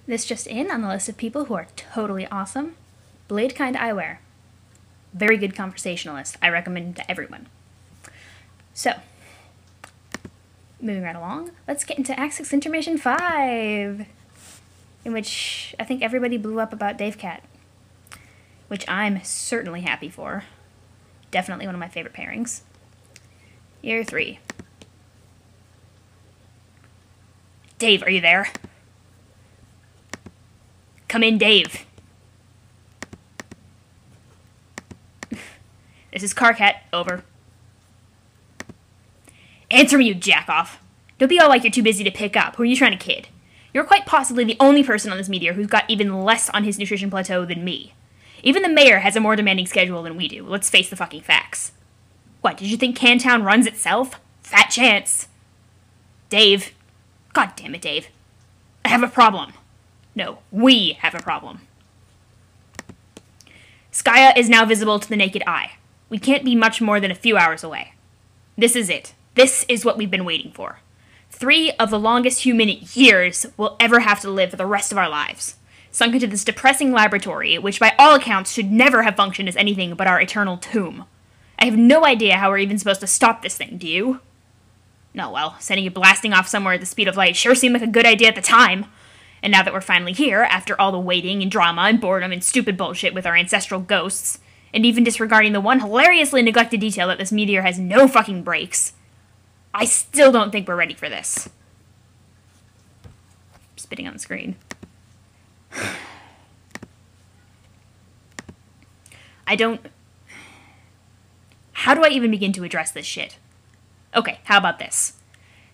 This just in on the list of people who are totally awesome. Blade Kind Eyewear. Very good conversationalist. I recommend to everyone. So, moving right along, let's get into CXXX Intermission 5, in which I think everybody blew up about Dave Cat, which I'm certainly happy for. Definitely one of my favorite pairings. Year 3. Dave, are you there? Come in, Dave. This is Carcat. Over. Answer me, you jack-off. Don't be all like you're too busy to pick up. Who are you trying to kid? You're quite possibly the only person on this meteor who's got even less on his nutrition plateau than me. Even the mayor has a more demanding schedule than we do. Let's face the fucking facts. What, did you think Cantown runs itself? Fat chance. Dave. God damn it, Dave. I have a problem. No, we have a problem. Skya is now visible to the naked eye. We can't be much more than a few hours away. This is it. This is what we've been waiting for. 3 of the longest human years we'll ever have to live for the rest of our lives. Sunk into this depressing laboratory, which by all accounts should never have functioned as anything but our eternal tomb. I have no idea how we're even supposed to stop this thing, do you? No, well, sending it blasting off somewhere at the speed of light sure seemed like a good idea at the time. And now that we're finally here, after all the waiting and drama and boredom and stupid bullshit with our ancestral ghosts, and even disregarding the one hilariously neglected detail that this meteor has no fucking brakes, I still don't think we're ready for this. Spitting on the screen. How do I even begin to address this shit? Okay, how about this?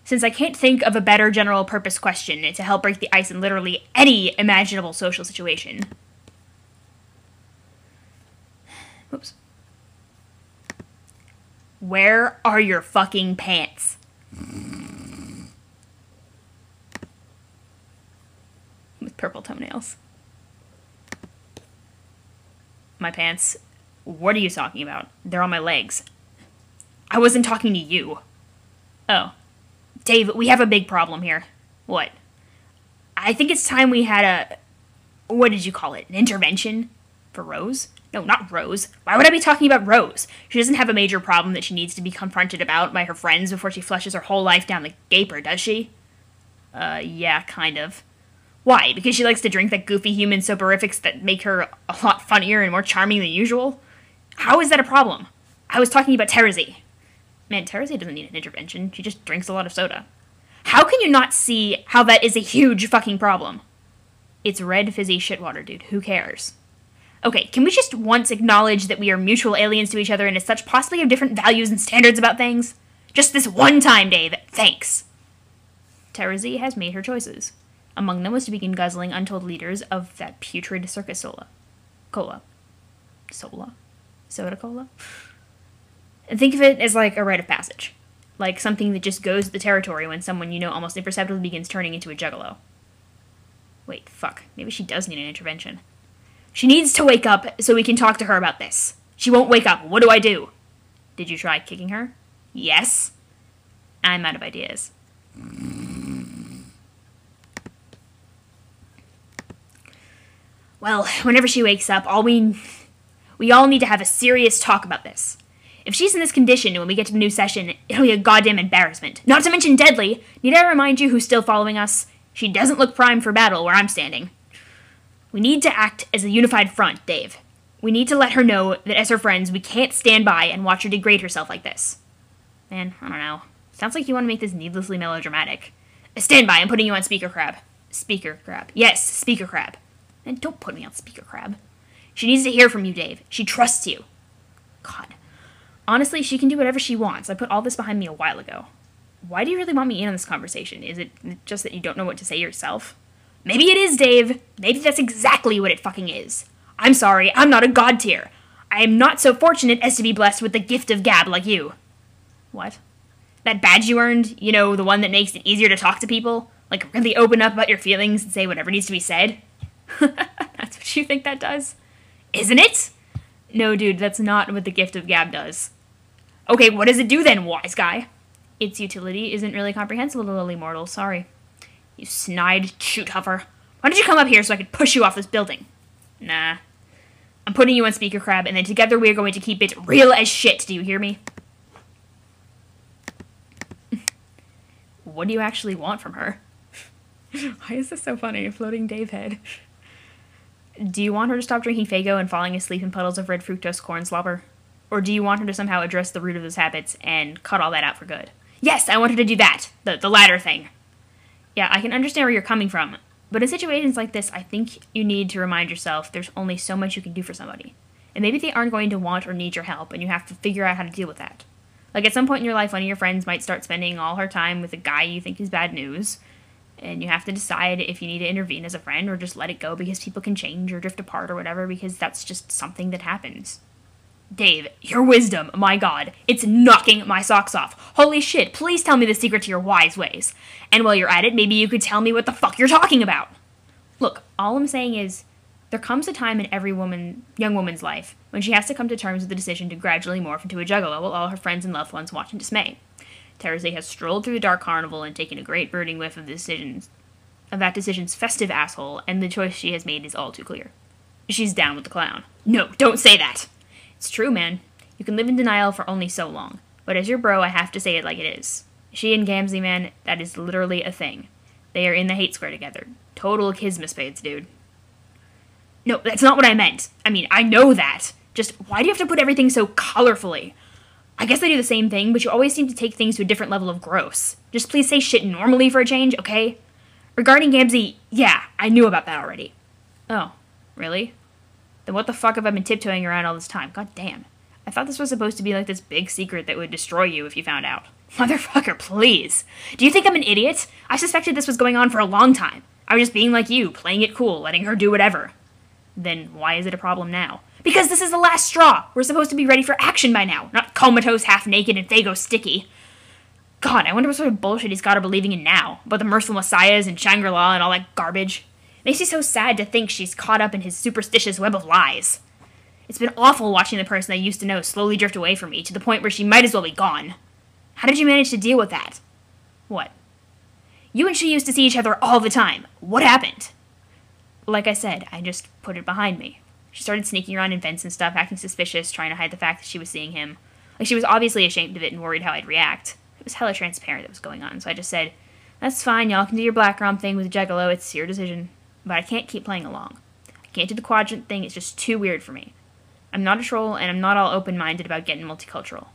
Since I can't think of a better general purpose question to help break the ice in literally any imaginable social situation. Oops. Where are your fucking pants? With purple toenails. My pants? What are you talking about? They're on my legs. I wasn't talking to you. Oh. Dave, we have a big problem here. What? I think it's time we had a... What did you call it? An intervention? For Rose? No, not Rose. Why would I be talking about Rose? She doesn't have a major problem that she needs to be confronted about by her friends before she flushes her whole life down the gaper, does she? Yeah, kind of. Why? Because she likes to drink that goofy human soporifics that make her a lot funnier and more charming than usual? How is that a problem? I was talking about Terezi. Man, Terezi doesn't need an intervention. She just drinks a lot of soda. How can you not see how that is a huge fucking problem? It's red fizzy shitwater, dude. Who cares? Okay, can we just once acknowledge that we are mutual aliens to each other and as such possibly have different values and standards about things? Just this one time, Dave. Thanks. Terezi has made her choices. Among them was to begin guzzling untold liters of that putrid circus soda. Soda cola? And think of it as like a rite of passage. Like something that just goes with the territory when someone you know almost imperceptibly begins turning into a juggalo. Wait, fuck. Maybe she does need an intervention. She needs to wake up so we can talk to her about this. She won't wake up. What do I do? Did you try kicking her? Yes. I'm out of ideas. Well, whenever she wakes up, we all need to have a serious talk about this. If she's in this condition when we get to the new session, it'll be a goddamn embarrassment. Not to mention deadly. Need I remind you who's still following us? She doesn't look primed for battle where I'm standing. We need to act as a unified front, Dave. We need to let her know that as her friends, we can't stand by and watch her degrade herself like this. Man, I don't know. Sounds like you want to make this needlessly melodramatic. Stand by, I'm putting you on speaker crab. Speaker crab. Yes, speaker crab. And don't put me on speaker crab. She needs to hear from you, Dave. She trusts you. God. Honestly, she can do whatever she wants. I put all this behind me a while ago. Why do you really want me in on this conversation? Is it just that you don't know what to say yourself? Maybe it is, Dave. Maybe that's exactly what it fucking is. I'm sorry, I'm not a god tier. I am not so fortunate as to be blessed with the gift of gab like you. What? That badge you earned? You know, the one that makes it easier to talk to people? Like, really open up about your feelings and say whatever needs to be said? That's what you think that does? Isn't it? No, dude, that's not what the gift of gab does. Okay, what does it do then, wise guy? Its utility isn't really comprehensible to lowly mortals, sorry. You snide shoot huffer. Why don't you come up here so I could push you off this building? Nah. I'm putting you on speaker, Crab, and then together we are going to keep it real as shit. Do you hear me? What do you actually want from her? Why is this so funny? Floating Dave head. Do you want her to stop drinking Faygo and falling asleep in puddles of red fructose corn slobber? Or do you want her to somehow address the root of those habits and cut all that out for good? Yes, I want her to do that. The latter thing. Yeah, I can understand where you're coming from. But in situations like this, I think you need to remind yourself there's only so much you can do for somebody. And maybe they aren't going to want or need your help, and you have to figure out how to deal with that. Like, at some point in your life, one of your friends might start spending all her time with a guy you think is bad news, and you have to decide if you need to intervene as a friend or just let it go because people can change or drift apart or whatever, because that's just something that happens. Dave, your wisdom, my god, it's knocking my socks off. Holy shit, please tell me the secret to your wise ways. And while you're at it, maybe you could tell me what the fuck you're talking about. Look, all I'm saying is, there comes a time in every young woman's life when she has to come to terms with the decision to gradually morph into a juggalo while all her friends and loved ones watch in dismay. Teresa has strolled through the dark carnival and taken a great birding whiff of that decision's festive asshole, and the choice she has made is all too clear. She's down with the clown. No, don't say that! It's true, man. You can live in denial for only so long. But as your bro, I have to say it like it is. She and Gamzee, man, that is literally a thing. They are in the hate square together. Total kismaspades, dude. No, that's not what I meant. I mean, I know that. Just, why do you have to put everything so colorfully? I guess I do the same thing, but you always seem to take things to a different level of gross. Just please say shit normally for a change, okay? Regarding Gamzee, yeah, I knew about that already. Oh, really? Then what the fuck have I been tiptoeing around all this time? God damn. I thought this was supposed to be like this big secret that would destroy you if you found out. Motherfucker, please. Do you think I'm an idiot? I suspected this was going on for a long time. I was just being like you, playing it cool, letting her do whatever. Then why is it a problem now? Because this is the last straw. We're supposed to be ready for action by now, not comatose, half-naked, and Faygo sticky. God, I wonder what sort of bullshit he's got her believing in now, about the merciful messiahs and Shangri-La and all that garbage. It makes me so sad to think she's caught up in his superstitious web of lies. It's been awful watching the person I used to know slowly drift away from me, to the point where she might as well be gone. How did you manage to deal with that? What? You and she used to see each other all the time. What happened? Like I said, I just put it behind me. She started sneaking around in vents and stuff, acting suspicious, trying to hide the fact that she was seeing him. Like, she was obviously ashamed of it and worried how I'd react. It was hella transparent that was going on, so I just said, that's fine, y'all can do your black rom thing with Juggalo, it's your decision. But I can't keep playing along. I can't do the quadrant thing, it's just too weird for me. I'm not a troll, and I'm not all open-minded about getting multicultural.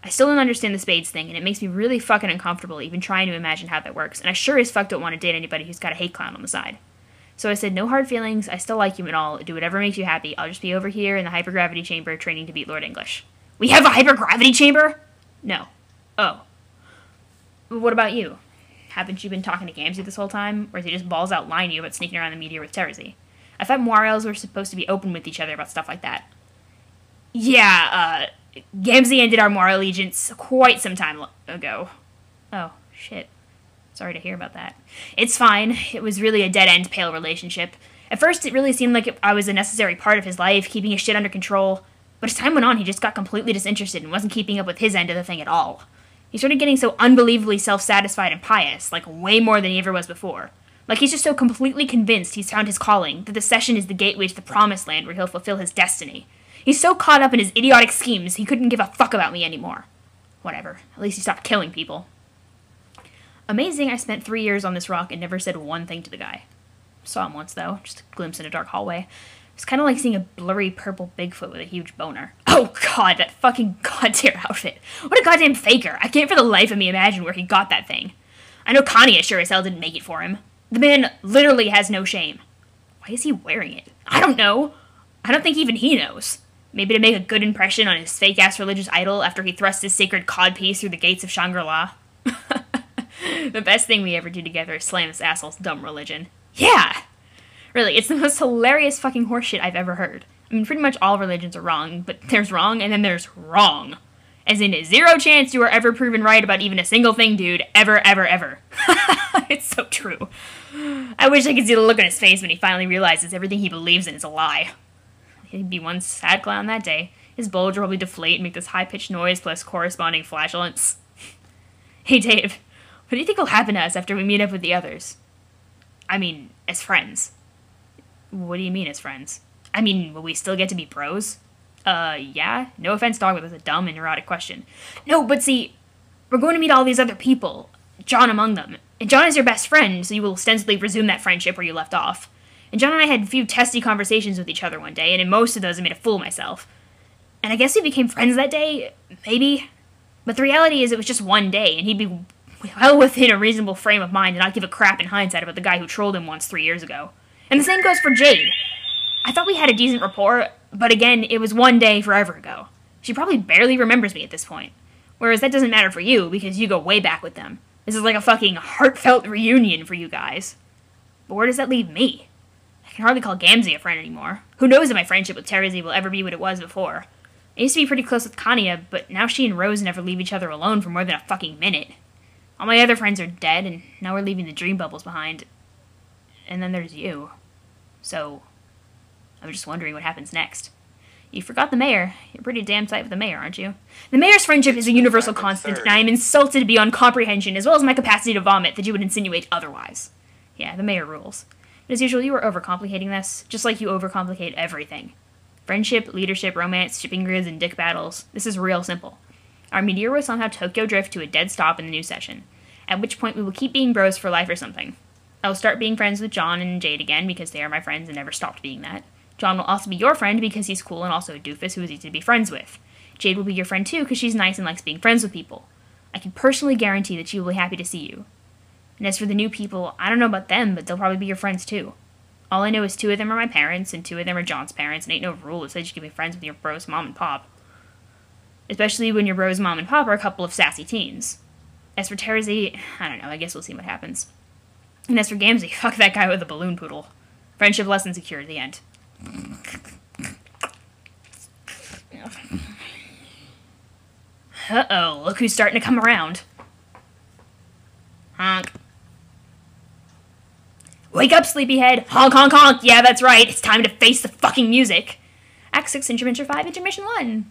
I still don't understand the spades thing, and it makes me really fucking uncomfortable even trying to imagine how that works, and I sure as fuck don't want to date anybody who's got a hate clown on the side. So I said, no hard feelings, I still like you and all, do whatever makes you happy, I'll just be over here in the hypergravity chamber training to beat Lord English. We have a hypergravity chamber? No. Oh. What about you? Haven't you been talking to Gamzee this whole time, or is he just balls out lying to you about sneaking around the meteor with Terezi? I thought Moirels were supposed to be open with each other about stuff like that. Yeah, Gamzee ended our Moir allegiance quite some time ago. Oh, shit. Sorry to hear about that. It's fine. It was really a dead-end, pale relationship. At first, it really seemed like I was a necessary part of his life, keeping his shit under control. But as time went on, he just got completely disinterested and wasn't keeping up with his end of the thing at all. He started getting so unbelievably self-satisfied and pious, like way more than he ever was before. Like he's just so completely convinced he's found his calling, that the session is the gateway to the promised land where he'll fulfill his destiny. He's so caught up in his idiotic schemes, he couldn't give a fuck about me anymore. Whatever. At least he stopped killing people. Amazing, I spent 3 years on this rock and never said one thing to the guy. Saw him once, though. Just a glimpse in a dark hallway. It's kind of like seeing a blurry purple Bigfoot with a huge boner. Oh god, that fucking goddamn outfit. What a goddamn faker. I can't for the life of me imagine where he got that thing. I know Kanye sure as hell didn't make it for him. The man literally has no shame. Why is he wearing it? I don't know. I don't think even he knows. Maybe to make a good impression on his fake-ass religious idol after he thrust his sacred codpiece through the gates of Shangri-La. The best thing we ever do together is slam this asshole's dumb religion. Yeah! Really, it's the most hilarious fucking horseshit I've ever heard. I mean, pretty much all religions are wrong, but there's wrong and then there's wrong. As in, 0 chance you are ever proven right about even a single thing, dude. Ever, ever, ever. It's so true. I wish I could see the look on his face when he finally realizes everything he believes in is a lie. He'd be one sad clown that day. His bulge will probably deflate and make this high-pitched noise plus corresponding flatulence. Hey, Dave. What do you think will happen to us after we meet up with the others? I mean, as friends. What do you mean as friends? I mean, will we still get to be bros? Yeah. No offense, dog, but that's a dumb and neurotic question. No, but see, we're going to meet all these other people, John among them. And John is your best friend, so you will ostensibly resume that friendship where you left off. And John and I had a few testy conversations with each other one day, and in most of those I made a fool of myself. And I guess we became friends that day, maybe. But the reality is it was just one day, and he'd be well within a reasonable frame of mind and not give a crap in hindsight about the guy who trolled him once 3 years ago. And the same goes for Jade. I thought we had a decent rapport, but again, it was one day forever ago. She probably barely remembers me at this point. Whereas that doesn't matter for you, because you go way back with them. This is like a fucking heartfelt reunion for you guys. But where does that leave me? I can hardly call Gamzee a friend anymore. Who knows if my friendship with Terezi will ever be what it was before. I used to be pretty close with Kanya, but now she and Rose never leave each other alone for more than a fucking minute. All my other friends are dead, and now we're leaving the dream bubbles behind. And then there's you. So, I'm just wondering what happens next. You forgot the mayor. You're pretty damn tight with the mayor, aren't you? The mayor's friendship is a universal constant, and I am insulted beyond comprehension, as well as my capacity to vomit, that you would insinuate otherwise. Yeah, the mayor rules. But as usual, you are overcomplicating this, just like you overcomplicate everything. Friendship, leadership, romance, shipping grids, and dick battles. This is real simple. Our meteor will somehow Tokyo drift to a dead stop in the new session, at which point we will keep being bros for life or something. I will start being friends with John and Jade again, because they are my friends and never stopped being that. John will also be your friend because he's cool and also a doofus who is easy to be friends with. Jade will be your friend too because she's nice and likes being friends with people. I can personally guarantee that she will be happy to see you. And as for the new people, I don't know about them, but they'll probably be your friends too. All I know is 2 of them are my parents, and 2 of them are John's parents, and ain't no rule that says you can be friends with your bro's mom and pop. Especially when your bro's mom and pop are a couple of sassy teens. As for Terezi, I don't know, I guess we'll see what happens. And as for Gamzee, fuck that guy with the balloon poodle. Friendship lesson secured at the end. Uh-oh, look who's starting to come around. Honk. Wake up, sleepyhead! Honk, honk, honk! Yeah, that's right, it's time to face the fucking music! Act 6, Intermission 5, Intermission 1.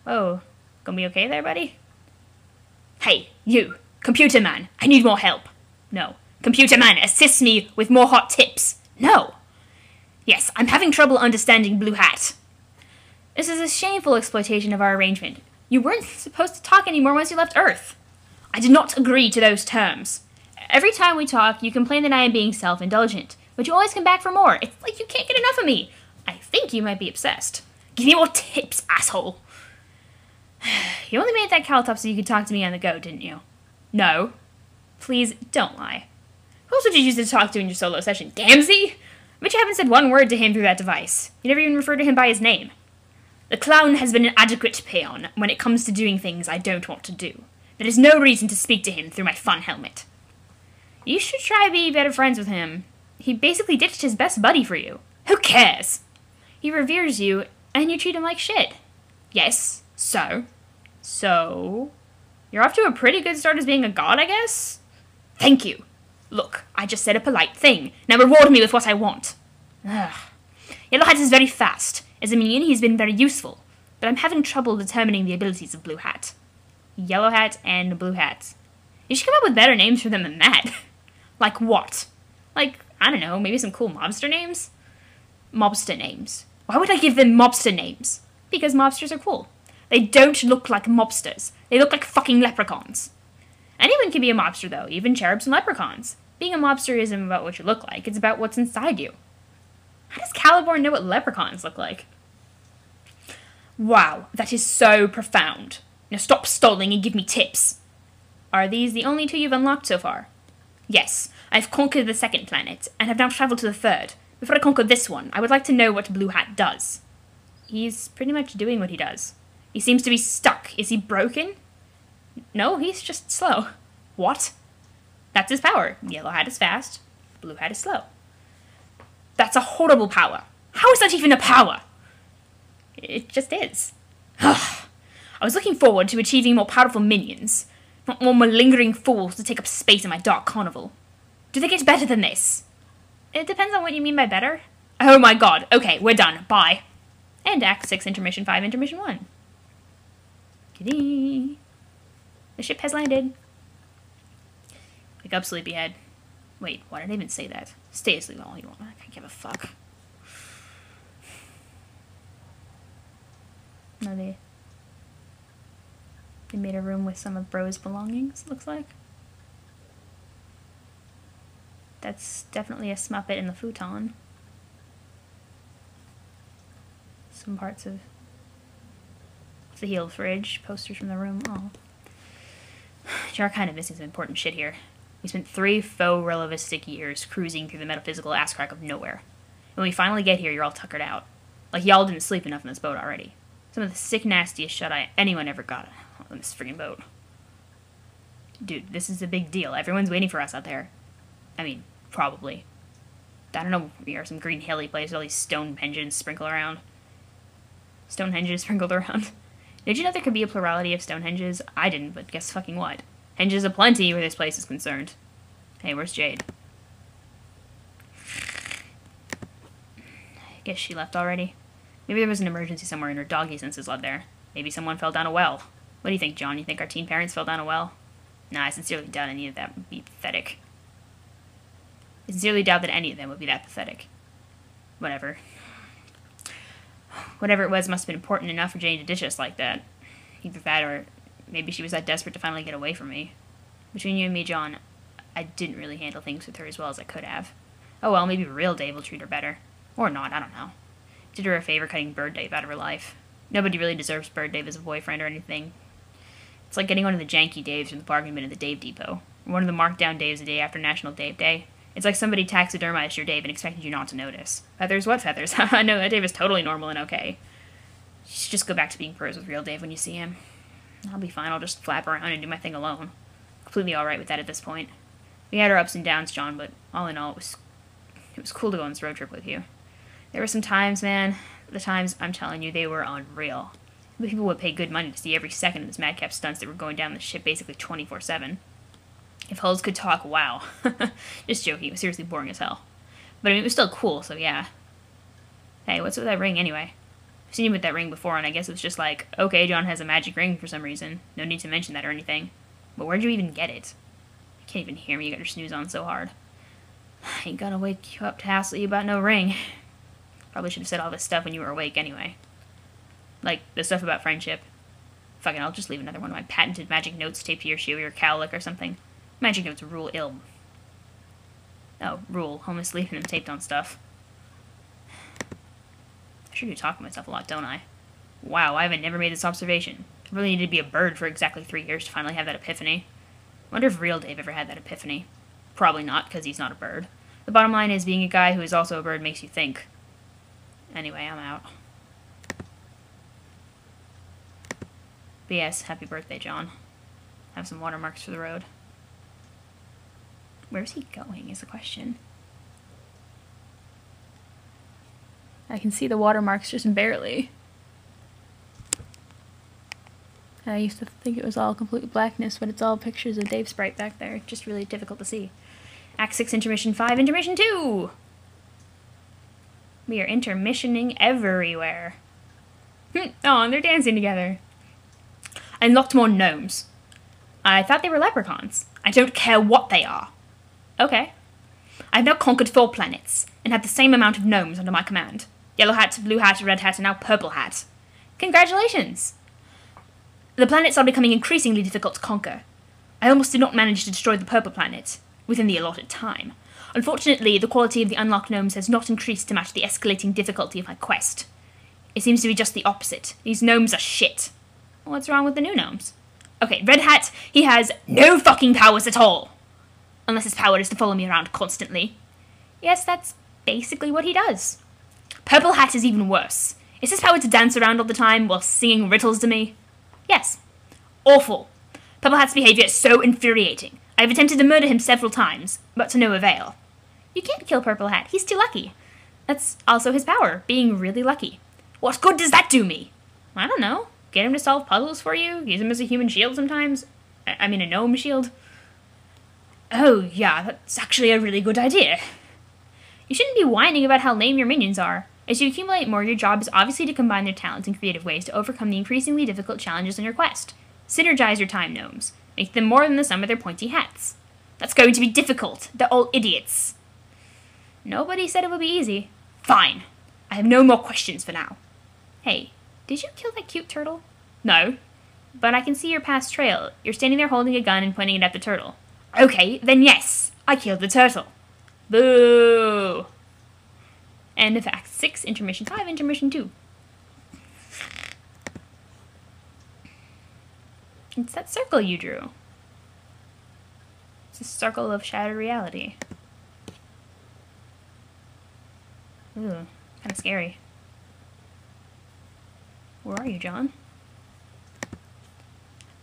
Whoa, gonna be okay there, buddy? Hey, you, computer man, I need more help. No. Computer man, assist me with more hot tips. No. Yes, I'm having trouble understanding Blue Hat. This is a shameful exploitation of our arrangement. You weren't supposed to talk anymore once you left Earth. I did not agree to those terms. Every time we talk, you complain that I am being self-indulgent, but you always come back for more. It's like you can't get enough of me. I think you might be obsessed. Give me more tips, asshole. You only made that Caltop so you could talk to me on the go, didn't you? No. Please, don't lie. Who else would you use to talk to in your solo session? Gamzee? But you haven't said one word to him through that device. You never even referred to him by his name. The clown has been an adequate peon when it comes to doing things I don't want to do. There is no reason to speak to him through my fun helmet. You should try being better friends with him. He basically ditched his best buddy for you. Who cares? He reveres you, and you treat him like shit. Yes, so? So? You're off to a pretty good start as being a god, I guess? Thank you. Look, I just said a polite thing. Now reward me with what I want. Ugh. Yellowhat is very fast. As a minion, he's been very useful. But I'm having trouble determining the abilities of Blue Hat. Yellow Hat and Blue Hat. You should come up with better names for them than that. Like what? Like, I don't know, maybe some cool mobster names? Mobster names. Why would I give them mobster names? Because mobsters are cool. They don't look like mobsters. They look like fucking leprechauns. Anyone can be a mobster, though, even cherubs and leprechauns. Being a mobster isn't about what you look like, it's about what's inside you. How does Caliborn know what leprechauns look like? Wow, that is so profound. Now stop stalling and give me tips. Are these the only 2 you've unlocked so far? Yes, I've conquered the 2nd planet, and have now travelled to the 3rd. Before I conquer this one, I would like to know what Blue Hat does. He's pretty much doing what he does. He seems to be stuck. Is he broken? No, he's just slow. What? That's his power. Yellow Hat is fast. Blue Hat is slow. That's a horrible power. How is that even a power? It just is. I was looking forward to achieving more powerful minions, not more malingering fools to take up space in my dark carnival. Do they get better than this? It depends on what you mean by better. Oh my god. Okay, we're done. Bye. And Act 6, Intermission 5, Intermission 1. Giddy. The ship has landed. Wake up, sleepyhead. Wait, why did I even say that? Stay asleep all you want. I can't give a fuck. No, they made a room with some of Bro's belongings, looks like. That's definitely a smuppet in the futon. Some parts of the healed fridge, posters from the room. Oh. You are kind of missing some important shit here. We spent 3 faux relativistic years cruising through the metaphysical ass crack of nowhere. And when we finally get here, you're all tuckered out. Like y'all didn't sleep enough in this boat already. Some of the sick, nastiest shut-eye anyone ever got on this friggin' boat. Dude, this is a big deal. Everyone's waiting for us out there. I mean, probably. I don't know, we are some green hilly place with all these Stonehenges sprinkled around. Stonehenges sprinkled around. Did you know there could be a plurality of Stonehenges? I didn't, but guess fucking what. Henges aplenty where this place is concerned. Hey, where's Jade? I guess she left already. Maybe there was an emergency somewhere and her doggy senses led there. Maybe someone fell down a well. What do you think, John? You think our teen parents fell down a well? Nah, I sincerely doubt any of that would be pathetic. I sincerely doubt that any of them would be that pathetic. Whatever. Whatever it was must have been important enough for Jane to ditch us like that. Either that or maybe she was that desperate to finally get away from me. Between you and me, John, I didn't really handle things with her as well as I could have. Oh well, maybe real Dave will treat her better. Or not, I don't know. Did her a favor cutting Bird Dave out of her life. Nobody really deserves Bird Dave as a boyfriend or anything. It's like getting one of the janky Daves from the bargain bin at the Dave Depot. Or one of the marked down Daves the day after National Dave Day. It's like somebody taxidermized your Dave and expected you not to notice. Feathers? What feathers? I know, that Dave is totally normal and okay. You should just go back to being pros with real Dave when you see him. I'll be fine, I'll just flap around and do my thing alone. Completely alright with that at this point. We had our ups and downs, John, but all in all, it was cool to go on this road trip with you. There were some times, man, the times, I'm telling you, they were unreal. People would pay good money to see every second of this madcap stunts that were going down the ship basically 24/7. If hulls could talk, wow. Just joking, it was seriously boring as hell. But I mean, it was still cool, so yeah. Hey, what's with that ring anyway? I've seen you with that ring before, and I guess it was just like, okay, John has a magic ring for some reason. No need to mention that or anything. But where'd you even get it? You can't even hear me, you got your snooze on so hard. I ain't gonna wake you up to hassle you about no ring. Probably should have said all this stuff when you were awake anyway. Like, the stuff about friendship. Fucking, I'll just leave another one of my patented magic notes taped to your shoe or your cowlick or something. Magic notes rule ill. Oh, rule. Home is leaving them taped on stuff. I sure do talk to myself a lot, don't I? Wow, I haven't never made this observation. I really needed to be a bird for exactly 3 years to finally have that epiphany. I wonder if real Dave ever had that epiphany. Probably not, because he's not a bird. The bottom line is, being a guy who is also a bird makes you think. Anyway, I'm out. But yes, happy birthday, John. Have some watermarks for the road. Where's he going is the question. I can see the watermarks just barely. I used to think it was all complete blackness, but it's all pictures of Dave Sprite back there. Just really difficult to see. Act 6, Intermission 5, Intermission 2! We are intermissioning everywhere. Oh, and they're dancing together. I unlocked more gnomes. I thought they were leprechauns. I don't care what they are. Okay. I've now conquered 4 planets, and have the same amount of gnomes under my command. Yellow hat, blue hat, red hat, and now purple hat. Congratulations! The planets are becoming increasingly difficult to conquer. I almost did not manage to destroy the purple planet within the allotted time. Unfortunately, the quality of the unlocked gnomes has not increased to match the escalating difficulty of my quest. It seems to be just the opposite. These gnomes are shit. What's wrong with the new gnomes? Okay, Red Hat, he has no fucking powers at all. Unless his power is to follow me around constantly. Yes, that's basically what he does. Purple Hat is even worse. Is his power to dance around all the time while singing riddles to me? Yes. Awful. Purple Hat's behavior is so infuriating. I've attempted to murder him several times, but to no avail. You can't kill Purple Hat. He's too lucky. That's also his power, being really lucky. What good does that do me? I don't know. Get him to solve puzzles for you? Use him as a human shield sometimes? I mean a gnome shield? Oh, yeah, that's actually a really good idea. You shouldn't be whining about how lame your minions are. As you accumulate more, your job is obviously to combine their talents in creative ways to overcome the increasingly difficult challenges on your quest. Synergize your time gnomes. Make them more than the sum of their pointy hats. That's going to be difficult. They're all idiots. Nobody said it would be easy. Fine. I have no more questions for now. Hey, did you kill that cute turtle? No. But I can see your past trail. You're standing there holding a gun and pointing it at the turtle. Okay, then yes, I killed the turtle. Boo! End of Act 6, Intermission 5, Intermission 2. It's that circle you drew. It's a circle of shattered reality. Ooh, kind of scary. Where are you, John?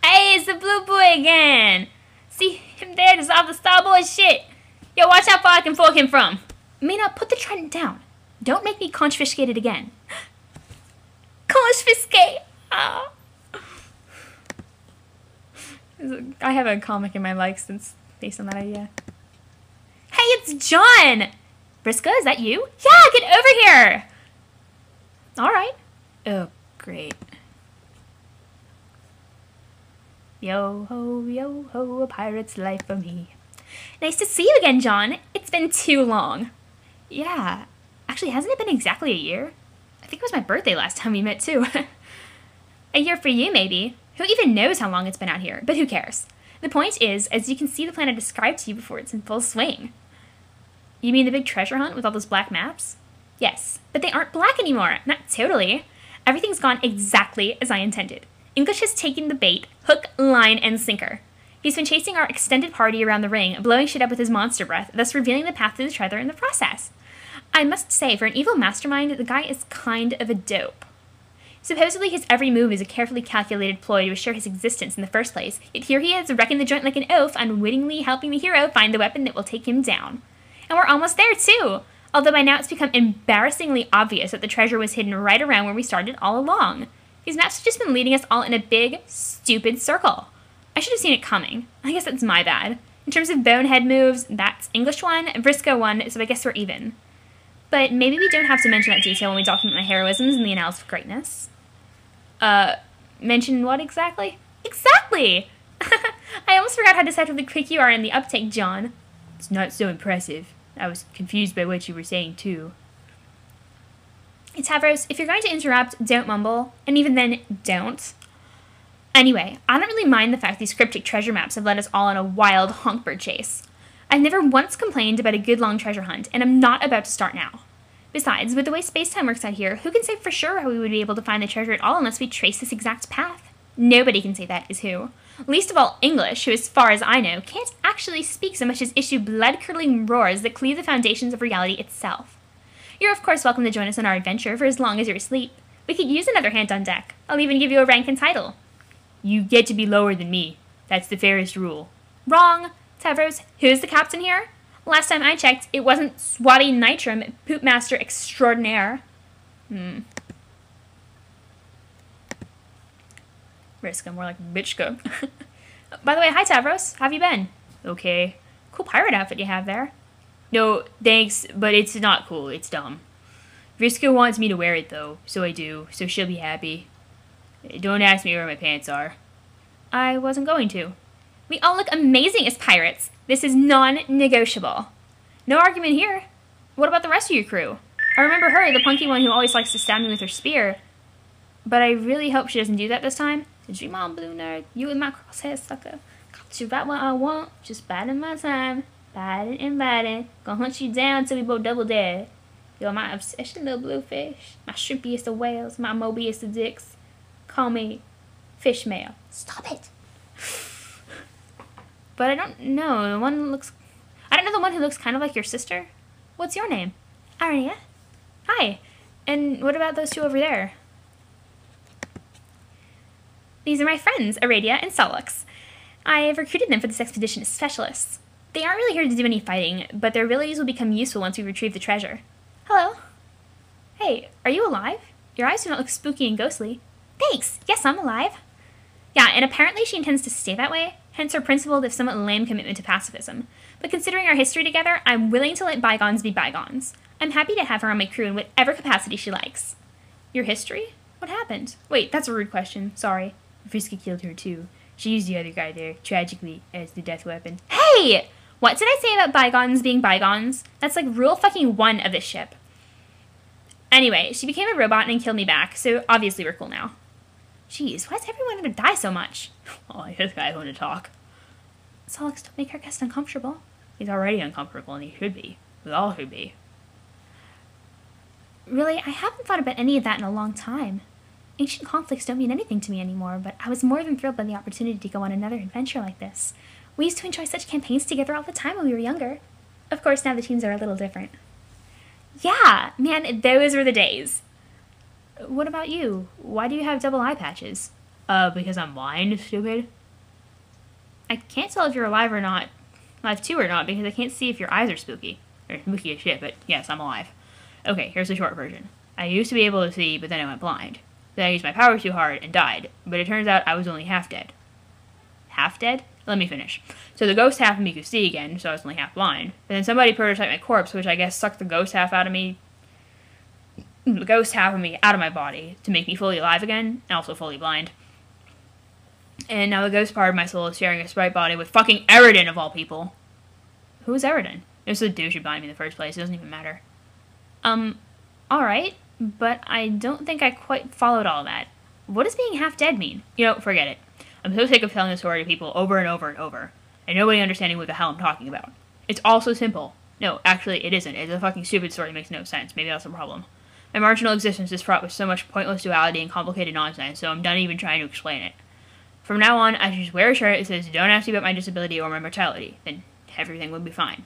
Hey, it's the blue boy again! See him there to solve the Starboy shit! Yo, watch how far I can fork him from! Mina, put the trident down. Don't make me confiscate it again. Confiscate! Oh. I have a comic in my likes that's based on that idea. Hey, it's John! Vriska, is that you? Yeah, get over here! Alright. Oh, great. Yo ho, a pirate's life for me. Nice to see you again, John. It's been too long. Yeah. Actually, hasn't it been exactly a year? I think it was my birthday last time we met, too. A year for you, maybe. Who even knows how long it's been out here? But who cares? The point is, as you can see the plan I described to you before, it's in full swing. You mean the big treasure hunt with all those black maps? Yes, but they aren't black anymore. Not totally. Everything's gone exactly as I intended. English has taken the bait, hook, line, and sinker. He's been chasing our extended party around the ring, blowing shit up with his monster breath, thus revealing the path to the treasure in the process. I must say, for an evil mastermind, the guy is kind of a dope. Supposedly his every move is a carefully calculated ploy to assure his existence in the first place, yet here he is wrecking the joint like an oaf, unwittingly helping the hero find the weapon that will take him down. And we're almost there, too! Although by now it's become embarrassingly obvious that the treasure was hidden right around where we started all along. These maps have just been leading us all in a big, stupid circle. I should have seen it coming. I guess that's my bad. In terms of bonehead moves, that's English 1, Vriska 1, so I guess we're even. But maybe we don't have to mention that detail when we document my heroisms in the Annals of Greatness. Mention what exactly? Exactly! I almost forgot how deceptively quick you are in the uptake, John. It's not so impressive. I was confused by what you were saying, too. Tavros, if you're going to interrupt, don't mumble, and even then, don't. Anyway, I don't really mind the fact these cryptic treasure maps have led us all on a wild honkbird chase. I've never once complained about a good long treasure hunt, and I'm not about to start now. Besides, with the way space-time works out here, who can say for sure how we would be able to find the treasure at all unless we trace this exact path? Nobody can say that is who. Least of all English, who as far as I know, can't actually speak so much as issue blood-curdling roars that cleave the foundations of reality itself. You're of course welcome to join us on our adventure for as long as you're asleep. We could use another hand on deck. I'll even give you a rank and title. You get to be lower than me. That's the fairest rule. Wrong. Tavros, who's the captain here? Last time I checked, it wasn't Swati Nitram, Poopmaster Extraordinaire. Vriska, more like Bitchka. By the way, hi Tavros. How have you been? Okay. Cool pirate outfit you have there. No, thanks, but it's not cool. It's dumb. Vriska wants me to wear it, though, so I do, so she'll be happy. Don't ask me where my pants are. I wasn't going to. We all look amazing as pirates. This is non-negotiable. No argument here. What about the rest of your crew? I remember her, the punky one who always likes to stab me with her spear. But I really hope she doesn't do that this time. Dream on, blue nerd. You in my crosshair, sucker. Got you right what I want. Just biding my time. Biding and biding. Gonna hunt you down till we both double dead. You're my obsession, little bluefish. My shrimpiest of whales. My mobiest of dicks. Call me fish mail. Stop it. But I don't know. I don't know the one who looks kind of like your sister. What's your name? Arania. Hi. And what about those two over there? These are my friends, Aradia and Solux. I've recruited them for this expedition as specialists. They aren't really here to do any fighting, but their abilities will become useful once we retrieve the treasure. Hello. Hey, are you alive? Your eyes do not look spooky and ghostly. Thanks. Yes, I'm alive. Yeah, and apparently she intends to stay that way, hence her principled if somewhat lame commitment to pacifism. But considering our history together, I'm willing to let bygones be bygones. I'm happy to have her on my crew in whatever capacity she likes. Your history? What happened? Wait, that's a rude question. Sorry. Vriska killed her too. She used the other guy there, tragically, as the death weapon. Hey! What did I say about bygones being bygones? That's like rule fucking 1 of this ship. Anyway, she became a robot and killed me back, so obviously we're cool now. Jeez, why is everyone gonna die so much? Oh, I guess guys want to talk. CXXX, don't make our guest uncomfortable. He's already uncomfortable, and he should be. We all should be. Really, I haven't thought about any of that in a long time. Ancient conflicts don't mean anything to me anymore, but I was more than thrilled by the opportunity to go on another adventure like this. We used to enjoy such campaigns together all the time when we were younger. Of course, now the teams are a little different. Yeah, man, those were the days. What about you? Why do you have double eye patches? Because I'm blind, stupid. I can't tell if you're alive or not. Alive too or not, because I can't see if your eyes are spooky. They're spooky as shit, but yes, I'm alive. Okay, here's the short version. I used to be able to see, but then I went blind. Then I used my powers too hard and died, but it turns out I was only half dead. Half dead? Let me finish. So the ghost half of me could see again, so I was only half blind. But then somebody prototyped my corpse, which I guess sucked the ghost half out of me. The ghost half of me out of my body to make me fully alive again, and also fully blind. And now the ghost part of my soul is sharing a sprite body with fucking Eridan of all people. Who's Eridan? It was the douche who behind me in the first place. It doesn't even matter. Alright, but I don't think I quite followed all that. What does being half dead mean? You know, forget it. I'm so sick of telling the story to people over and over and over, and nobody understanding what the hell I'm talking about. It's all so simple. No, actually, it isn't. It's a fucking stupid story that makes no sense. Maybe that's the problem. My marginal existence is fraught with so much pointless duality and complicated nonsense, so I'm done even trying to explain it. From now on, I just wear a shirt that says, "Don't ask me about my disability or my mortality," then everything will be fine.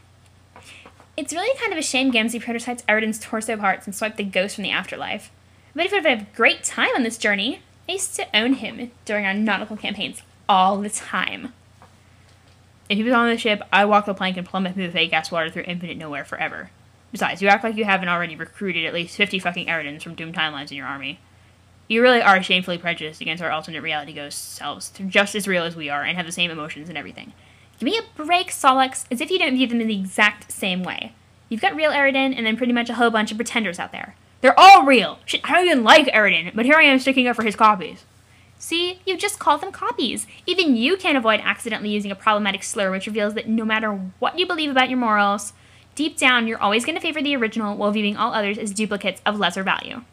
It's really kind of a shame Gamzee prototypes Eridan's torso parts and swiped the ghost from the afterlife. I bet he would have had a great time on this journey. I used to own him during our nautical campaigns all the time. If he was on the ship, I'd walk the plank and plummet through the fake-ass water through infinite nowhere forever. Besides, you act like you haven't already recruited at least 50 fucking Eridans from doomed timelines in your army. You really are shamefully prejudiced against our alternate reality ghost selves. They're just as real as we are and have the same emotions and everything. Give me a break, CXXX, as if you don't view them in the exact same way. You've got real Eridan and then pretty much a whole bunch of pretenders out there. They're all real! Shit, I don't even like Eridan, but here I am sticking up for his copies. See, you just call them copies. Even you can't avoid accidentally using a problematic slur which reveals that no matter what you believe about your morals, deep down you're always going to favor the original while viewing all others as duplicates of lesser value.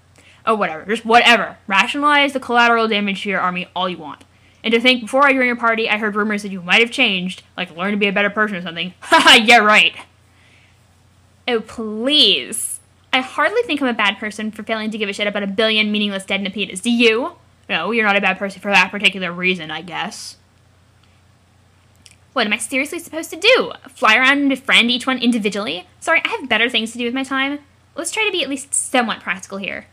Oh, whatever. Just whatever. Rationalize the collateral damage to your army all you want. And to think, before I joined your party, I heard rumors that you might have changed, like learn to be a better person or something. Haha, yeah, right. Oh, please. I hardly think I'm a bad person for failing to give a shit about a billion meaningless dead Napitas. Do you? No, you're not a bad person for that particular reason, I guess. What am I seriously supposed to do? Fly around and befriend each one individually? Sorry, I have better things to do with my time. Let's try to be at least somewhat practical here.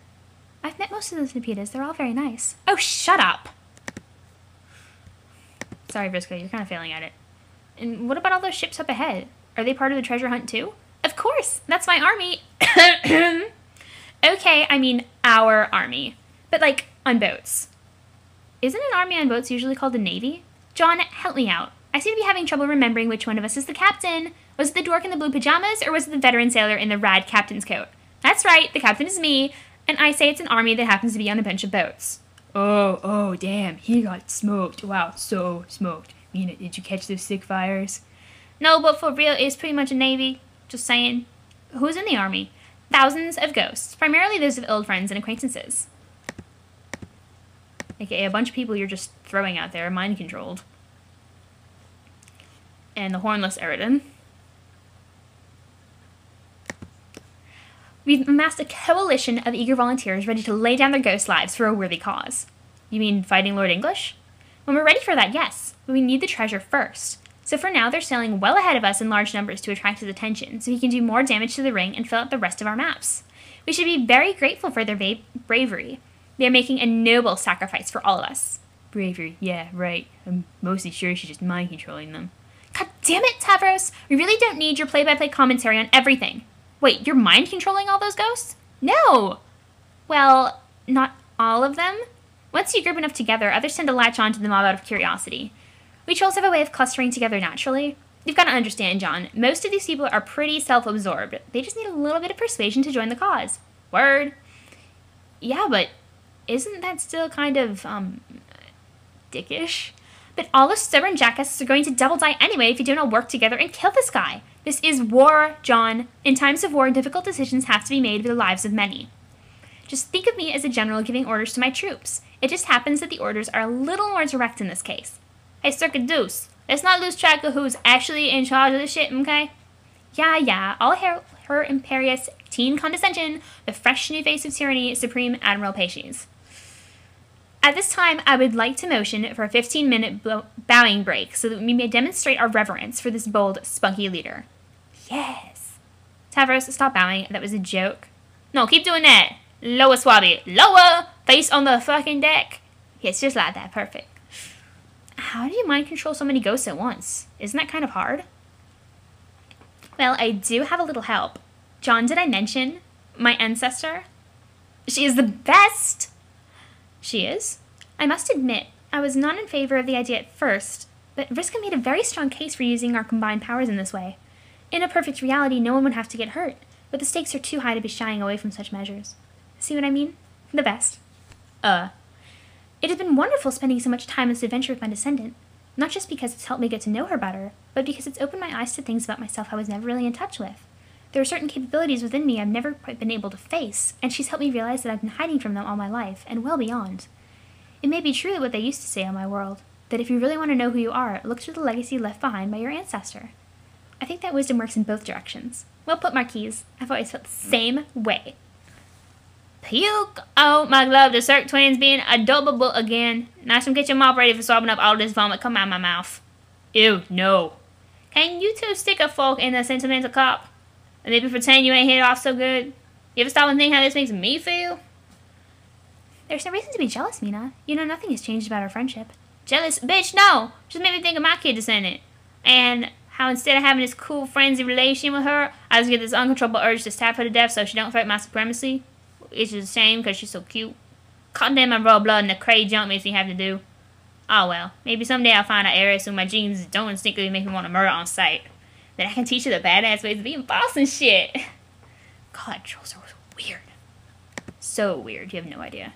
I've met most of those Napitas. They're all very nice. Oh, shut up! Sorry, Briscoe, you're kind of failing at it. And what about all those ships up ahead? Are they part of the treasure hunt too? Of course! That's my army! Okay, I mean our army. But like, on boats. Isn't an army on boats usually called a navy? John, help me out. I seem to be having trouble remembering which one of us is the captain. Was it the dork in the blue pajamas, or was it the veteran sailor in the rad captain's coat? That's right, the captain is me, and I say it's an army that happens to be on a bunch of boats. Oh, damn, he got smoked. Wow, so smoked. Mina, did you catch those sick fires? No, but for real, it's pretty much a navy. Just saying. Who's in the army? Thousands of ghosts, primarily those of old friends and acquaintances. AKA a bunch of people you're just throwing out there, mind-controlled. And the hornless Eridan. We've amassed a coalition of eager volunteers ready to lay down their ghost lives for a worthy cause. You mean fighting Lord English? When we're ready for that, yes, but we need the treasure first. So for now, they're sailing well ahead of us in large numbers to attract his attention, so he can do more damage to the ring and fill out the rest of our maps. We should be very grateful for their bravery. They are making a noble sacrifice for all of us. Bravery, yeah, right. I'm mostly sure she's just mind-controlling them. God damn it, Tavros! We really don't need your play-by-play commentary on everything. Wait, you're mind-controlling all those ghosts? No! Well, not all of them? Once you group enough together, others tend to latch on to the mob out of curiosity. We trolls have a way of clustering together naturally. You've got to understand, John, most of these people are pretty self-absorbed. They just need a little bit of persuasion to join the cause. Word. Yeah, but isn't that still kind of, dickish? But all the stubborn jackasses are going to double die anyway if you don't all work together and kill this guy. This is war, John. In times of war, difficult decisions have to be made for the lives of many. Just think of me as a general giving orders to my troops. It just happens that the orders are a little more direct in this case. Hey, Circa Deuce, let's not lose track of who's actually in charge of this shit, okay? Yeah, all her imperious teen condescension, the fresh new face of tyranny, Supreme Admiral Patience. At this time, I would like to motion for a 15-minute bowing break so that we may demonstrate our reverence for this bold, spunky leader. Yes. Tavros, stop bowing. That was a joke. No, keep doing that. Lower, Swabby. Lower! Face on the fucking deck. Yes, just like that. Perfect. How do you mind control so many ghosts at once? Isn't that kind of hard? Well, I do have a little help. John, did I mention my ancestor? She is the best! She is? I must admit, I was not in favor of the idea at first, but Vriska made a very strong case for using our combined powers in this way. In a perfect reality, no one would have to get hurt, but the stakes are too high to be shying away from such measures. See what I mean? The best. It has been wonderful spending so much time on this adventure with my descendant, not just because it's helped me get to know her better, but because it's opened my eyes to things about myself I was never really in touch with. There are certain capabilities within me I've never quite been able to face, and she's helped me realize that I've been hiding from them all my life, and well beyond. It may be true what they used to say on my world, that if you really want to know who you are, look to the legacy left behind by your ancestor. I think that wisdom works in both directions. Well put, Marquise. I've always felt the same way. Puke! Oh, my glove, the Cirque twins being adorable again. Nice and get your mop ready for swabbing up all this vomit come out of my mouth. Ew, no. Can you two stick a fork in the sentimental cup? And maybe pretend you ain't hit it off so good? You ever stop and think how this makes me feel? There's no reason to be jealous, Mina. You know nothing has changed about our friendship. Jealous? Bitch, no! Just made me think of my kid descendant. And how instead of having this cool frenzy relation with her, I just get this uncontrollable urge to stab her to death so she don't fight my supremacy. It's just a shame because she's so cute. Condemn my raw blood and the crazy junk makes me have to do. Oh well, maybe someday I'll find an heiress who my genes don't instinctively make me want to murder on sight. Then I can teach her the badass ways of being boss and shit. God, trolls are weird. So weird, you have no idea.